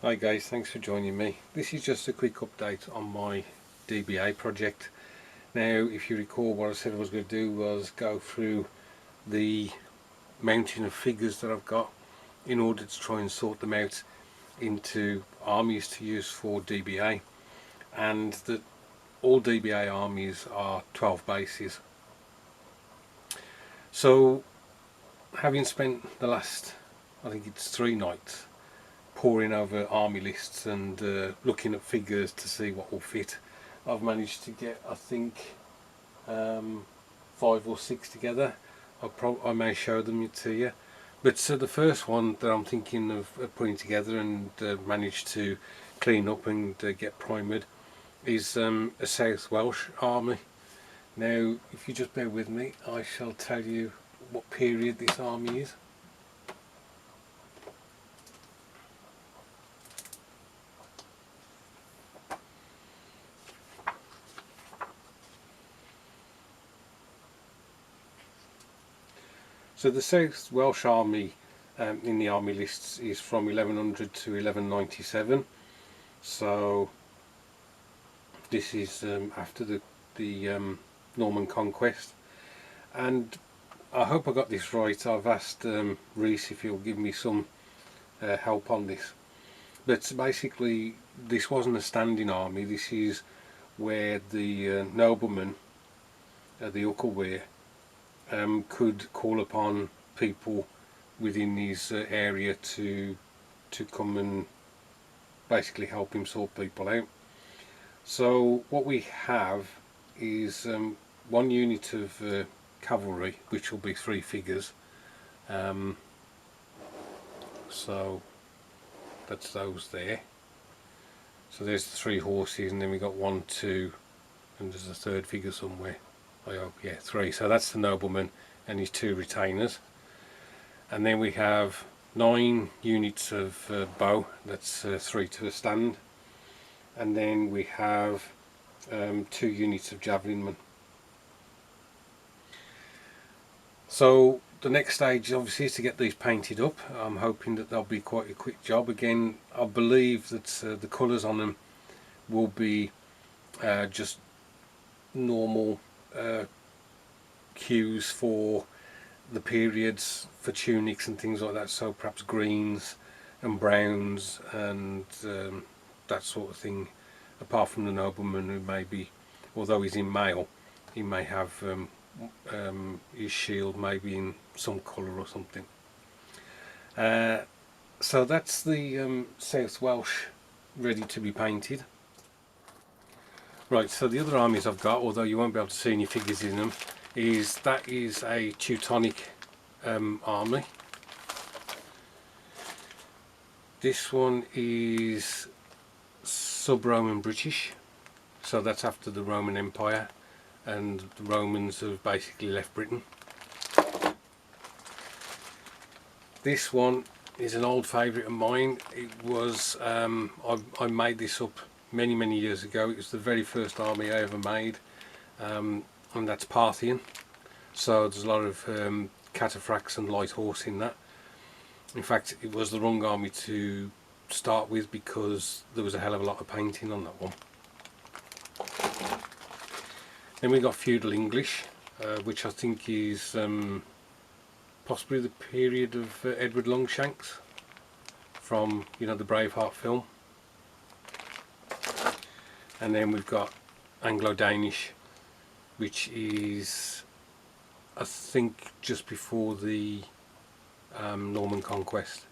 Hi guys, thanks for joining me. This is just a quick update on my DBA project. Now, if you recall, what I said I was going to do was go through the mountain of figures that I've got in order to try and sort them out into armies to use for DBA, and that all DBA armies are 12 bases. So, having spent the last, I think it's 3 nights poring over army lists and looking at figures to see what will fit, I've managed to get, I think, 5 or 6 together. I may show them to you. But so the first one that I'm thinking of putting together and managed to clean up and get primed is a South Welsh army. Now, if you just bear with me, I shall tell you what period this army is. So the South Welsh Army in the army lists is from 1100 to 1197. So this is after the Norman conquest. And I hope I got this right. I've asked Reese if he'll give me some help on this. But basically, this wasn't a standing army. This is where the noblemen, the Uckleware, could call upon people within his area to come and basically help him sort people out. So what we have is 1 unit of cavalry, which will be 3 figures. So that's those there. So there's the 3 horses, and then we got 1, 2, and there's a 3rd figure somewhere. I hope, yeah, 3. So that's the nobleman and his 2 retainers. And then we have 9 units of bow, that's 3 to a stand. And then we have 2 units of javelin men. So the next stage obviously is to get these painted up. I'm hoping that they'll be quite a quick job. Again, I believe that the colours on them will be just normal cues for the periods, for tunics and things like that, so perhaps greens and browns and that sort of thing, apart from the nobleman, who may be, although he's in mail, he may have his shield maybe in some colour or something. So that's the South Welsh ready to be painted. Right, so the other armies I've got, although you won't be able to see any figures in them, is a Teutonic army. This one is sub-Roman British, so that's after the Roman Empire, and the Romans have basically left Britain. This one is an old favourite of mine. It was I made this up many years ago. It was the very first army I ever made, and that's Parthian. So there's a lot of cataphracts and light horse in that. In fact, it was the wrong army to start with because there was a hell of a lot of painting on that one. Then we got Feudal English, which I think is possibly the period of Edward Longshanks from, you know, the Braveheart film. And then we've got Anglo-Danish, which is, I think, just before the Norman conquest.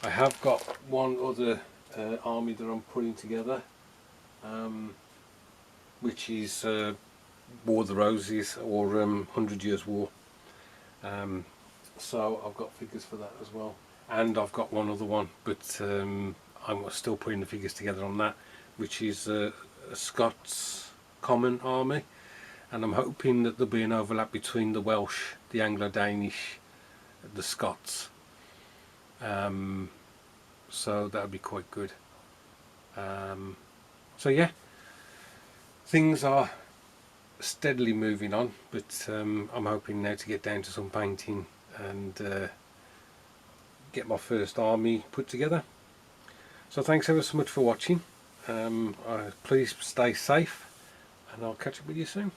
I have got one other army that I'm putting together, which is War of the Roses, or 100 Years' War. So I've got figures for that as well. And I've got one other one, but I'm still putting the figures together on that, which is a Scots common army. And I'm hoping that there'll be an overlap between the Welsh, the Anglo-Danish, the Scots. So that would be quite good. So yeah, things are steadily moving on, but I'm hoping now to get down to some painting and get my first army put together. So thanks ever so much for watching. Please stay safe, and I'll catch up with you soon.